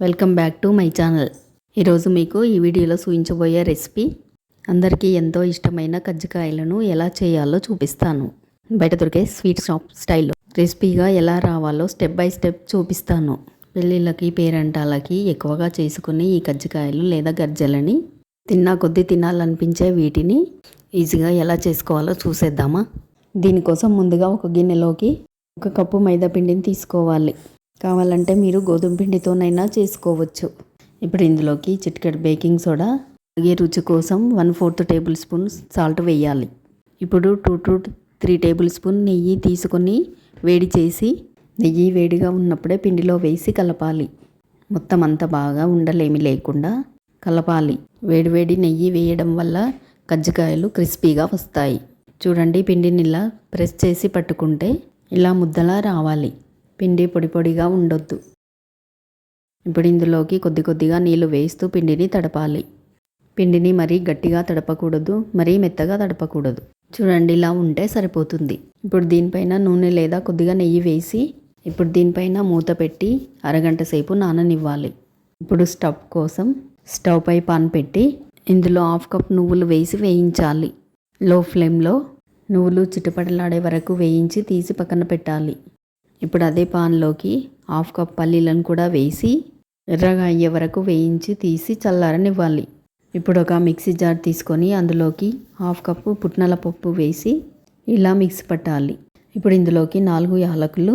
Welcome back to my channel. ఈరోజు మీకు ఈ వీడియోలో చూపించబోయే రెసిపీ అందరికీ ఎంతో ఇష్టమైన కజ్జికాయలను ఎలా చేయాలో చూపిస్తాను. బయట దొరికే స్వీట్ షాప్ స్టైల్లో రెసిపీగా ఎలా రావాలో స్టెప్ బై స్టెప్ చూపిస్తాను. పెళ్ళిళ్ళకి పేరంటాలకి ఎక్కువగా చేసుకుని ఈ కజ్జికాయలు లేదా గర్జలని తిన్నా కొద్దీ తినాలనిపించే వీటిని ఈజీగా ఎలా చేసుకోవాలో చూసేద్దామా. దీనికోసం ముందుగా ఒక గిన్నెలోకి 1 కప్పు మైదా పిండిని తీసుకోవాలి. కావాలంటే మీరు గోధుమ పిండితోనైనా చేసుకోవచ్చు. ఇప్పుడు ఇందులోకి చిటికెడు బేకింగ్ సోడా, అలాగే రుచి కోసం 1/4 టేబుల్ స్పూన్ సాల్ట్ వేయాలి. ఇప్పుడు 2 to 3 టేబుల్ స్పూన్ నెయ్యి తీసుకొని వేడి చేసి నెయ్యి వేడిగా ఉన్నప్పుడే పిండిలో వేసి కలపాలి. మొత్తం అంతా బాగా ఉండలేమి లేకుండా కలపాలి. వేడివేడి నెయ్యి వేయడం వల్ల కజ్జికాయలు క్రిస్పీగా వస్తాయి. చూడండి, పిండిని ఇలా ప్రెస్ చేసి పట్టుకుంటే ఇలా ముద్దలా రావాలి. పిండి పొడి పొడిగా ఉండొద్దు. ఇప్పుడు ఇందులోకి కొద్ది కొద్దిగా నీళ్లు వేస్తూ పిండిని తడపాలి. పిండిని మరీ గట్టిగా తడపకూడదు, మరీ మెత్తగా తడపకూడదు. చూడండి, ఇలా ఉంటే సరిపోతుంది. ఇప్పుడు దీనిపైన నూనె లేదా కొద్దిగా నెయ్యి వేసి ఇప్పుడు దీనిపైన మూత పెట్టి అరగంట సేపు నాననివ్వాలి. ఇప్పుడు స్టవ్ పై పాన్ పెట్టి ఇందులో 1/2 కప్ నువ్వులు వేసి వేయించాలి. లో ఫ్లేమ్లో నువ్వులు చిటపటలాడే వరకు వేయించి తీసి పక్కన పెట్టాలి. ఇప్పుడు అదే పాన్లోకి 1/2 కప్ పల్లీలను కూడా వేసి ఎర్రగా అయ్యే వరకు వేయించి తీసి చల్లారనివ్వాలి. ఇప్పుడు ఒక మిక్సీ జార్ తీసుకొని అందులోకి 1/2 కప్పు పుట్నాల పప్పు వేసి ఇలా మిక్సీ పట్టాలి. ఇప్పుడు ఇందులోకి 4 యాలకులు,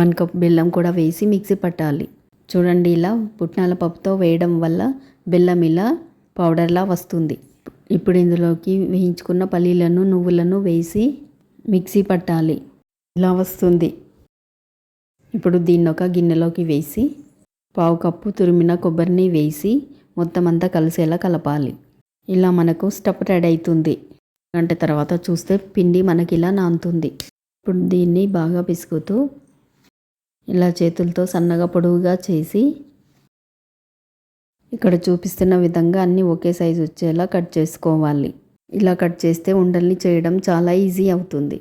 1 కప్ బెల్లం కూడా వేసి మిక్సీ పట్టాలి. చూడండి, ఇలా పుట్నాల పప్పుతో వేయడం వల్ల బెల్లం ఇలా పౌడర్లా వస్తుంది. ఇప్పుడు ఇందులోకి వేయించుకున్న పల్లీలను, నువ్వులను వేసి మిక్సీ పట్టాలి. ఇలా వస్తుంది. ఇప్పుడు దీన్ని ఒక గిన్నెలోకి వేసి 1/2 కప్పు తురిమిన కొబ్బరిని వేసి మొత్తం అంతా కలిసేలా కలపాలి. ఇలా మనకు స్టఫ్ రెడీ అవుతుంది. గంట తర్వాత చూస్తే పిండి మనకి ఇలా నానుతుంది. ఇప్పుడు దీన్ని బాగా పిసుకుతూ ఇలా చేతులతో సన్నగా పొడవుగా చేసి ఇక్కడ చూపిస్తున్న విధంగా అన్నీ ఒకే సైజు వచ్చేలా కట్ చేసుకోవాలి. ఇలా కట్ చేస్తే ఉండల్ని చేయడం చాలా ఈజీ అవుతుంది.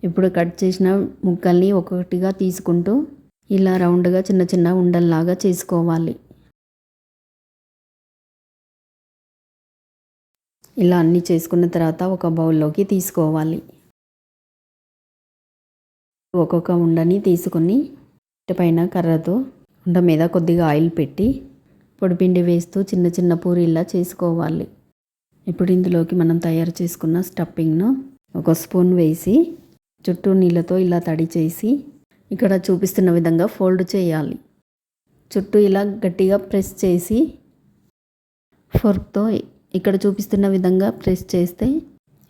ఇప్పుడు కట్ చేసిన ముక్కల్ని ఒక్కొక్కటిగా తీసుకుంటూ ఇలా రౌండ్గా చిన్న చిన్న ఉండల్లాగా చేసుకోవాలి. ఇలా అన్నీ చేసుకున్న తర్వాత ఒక బౌల్లోకి తీసుకోవాలి. ఒక్కొక్క ఉండని తీసుకొని పైన కర్రతో ఉండ మీద కొద్దిగా ఆయిల్ పెట్టి పొడిపిండి వేస్తూ చిన్న చిన్న పూరీలా చేసుకోవాలి. ఇప్పుడు ఇందులోకి మనం తయారు చేసుకున్న స్టఫింగ్ను 1 స్పూన్ వేసి చుట్టూ నీళ్ళతో ఇలా తడి చేసి ఇక్కడ చూపిస్తున్న విధంగా ఫోల్డ్ చేయాలి. చుట్టూ ఇలా గట్టిగా ప్రెస్ చేసి ఫోర్క్తో ఇక్కడ చూపిస్తున్న విధంగా ప్రెస్ చేస్తే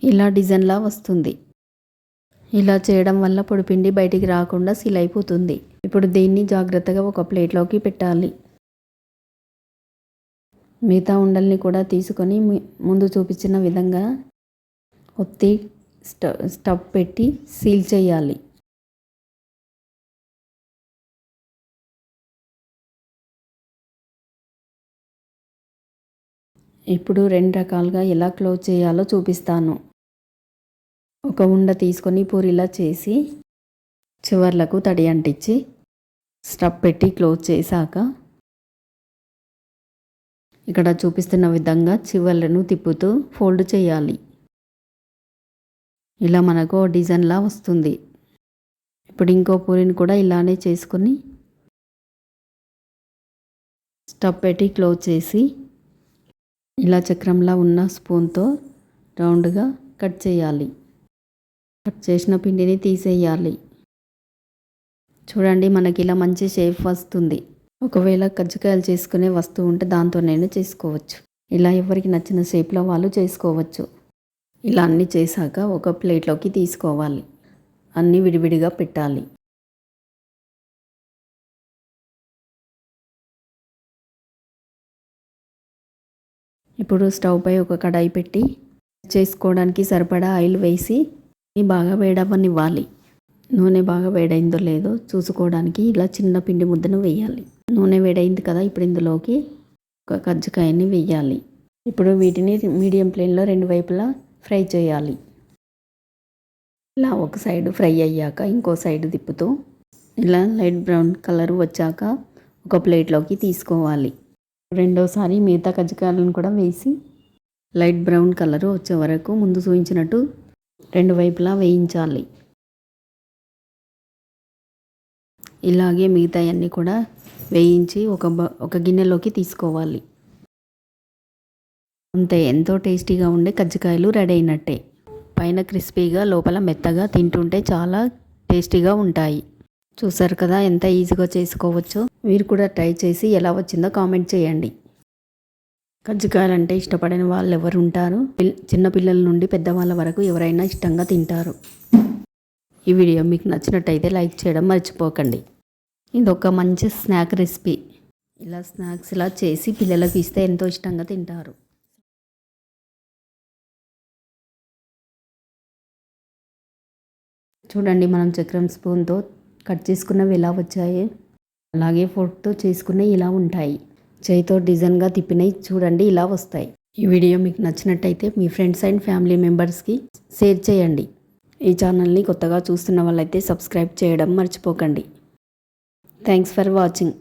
ఇలా డిజైన్లా వస్తుంది. ఇలా చేయడం వల్ల పొడిపిండి బయటికి రాకుండా సీల్ అయిపోతుంది. ఇప్పుడు దీన్ని జాగ్రత్తగా ఒక ప్లేట్లోకి పెట్టాలి. మిగతా ఉండల్ని కూడా తీసుకొని ముందు చూపించిన విధంగా ఒత్తి స్టవ్ పెట్టి సీల్ చేయాలి. ఇప్పుడు 2 రకాలుగా ఎలా క్లోజ్ చేయాలో చూపిస్తాను. ఒక ఉండ తీసుకొని పూరిలా చేసి చివర్లకు తడి అంటించి స్టవ్ పెట్టి క్లోజ్ చేశాక ఇక్కడ చూపిస్తున్న విధంగా చివర్లను తిప్పుతూ ఫోల్డ్ చేయాలి. ఇలా మనకు డిజైన్లా వస్తుంది. ఇప్పుడు ఇంకో పూరిని కూడా ఇలానే చేసుకొని స్టవ్ పెట్టి క్లోజ్ చేసి ఇలా చక్రంలా ఉన్న స్పూన్తో రౌండ్గా కట్ చేయాలి. కట్ చేసిన పిండిని తీసేయాలి. చూడండి, మనకి ఇలా మంచి షేప్ వస్తుంది. ఒకవేళ కజ్జికాయలు చేసుకునే వస్తువు ఉంటే దాంతోనైనా చేసుకోవచ్చు. ఇలా ఎవరికి నచ్చిన షేప్లో వాళ్ళు చేసుకోవచ్చు. ఇలా అన్నీ చేశాక ఒక ప్లేట్లోకి తీసుకోవాలి. అన్నీ విడివిడిగా పెట్టాలి. ఇప్పుడు స్టవ్ పై ఒక కడాయి పెట్టి చేసుకోవడానికి సరిపడా ఆయిల్ వేసి బాగా వేడవ్వనివ్వాలి. నూనె బాగా వేడైందో లేదో చూసుకోవడానికి ఇలా చిన్న పిండి ముద్దను వేయాలి. నూనె వేడైంది కదా, ఇప్పుడు ఇందులోకి ఒక కజ్జికాయని వేయాలి. ఇప్పుడు వీటిని మీడియం ఫ్లేమ్లో 2 వైపులా ఫ్రై చేయాలి. ఇలా ఒక సైడ్ ఫ్రై అయ్యాక ఇంకో సైడ్ తిప్పుతూ ఇలా లైట్ బ్రౌన్ కలర్ వచ్చాక ఒక ప్లేట్లోకి తీసుకోవాలి. రెండోసారి మిగతా కజ్జికాయలను కూడా వేసి లైట్ బ్రౌన్ కలర్ వచ్చే వరకు ముందు చూపించినట్టు రెండు వైపులా వేయించాలి. ఇలాగే మిగతాయన్నీ కూడా వేయించి ఒక గిన్నెలోకి తీసుకోవాలి. అంతే, ఎంతో టేస్టీగా ఉండే కజ్జికాయలు రెడీ అయినట్టే. పైన క్రిస్పీగా లోపల మెత్తగా తింటుంటే చాలా టేస్టీగా ఉంటాయి. చూసారు కదా ఎంత ఈజీగా చేసుకోవచ్చో. మీరు కూడా ట్రై చేసి ఎలా వచ్చిందో కామెంట్ చేయండి. కజ్జికాయలు అంటే ఇష్టపడని వాళ్ళు ఎవరు ఉంటారు? చిన్నపిల్లల నుండి పెద్దవాళ్ళ వరకు ఎవరైనా ఇష్టంగా తింటారు. ఈ వీడియో మీకు నచ్చినట్టయితే లైక్ చేయడం మర్చిపోకండి. ఇది ఒక మంచి స్నాక్ రెసిపీ. ఇలా స్నాక్స్ ఇలా చేసి పిల్లలకు ఇస్తే ఎంతో ఇష్టంగా తింటారు. చూడండి, మనం చక్రం స్పూన్తో కట్ చేసుకున్నవి ఎలా వచ్చాయి, అలాగే ఫోర్క్తో చేసుకున్నవి ఇలా ఉంటాయి. చేయితో డిజైన్గా తిప్పినవి చూడండి ఇలా వస్తాయి. ఈ వీడియో మీకు నచ్చినట్టయితే మీ ఫ్రెండ్స్ అండ్ ఫ్యామిలీ మెంబర్స్కి షేర్ చేయండి. ఈ ఛానల్ని కొత్తగా చూస్తున్న వాళ్ళైతే సబ్స్క్రైబ్ చేయడం మర్చిపోకండి. Thanks for watching.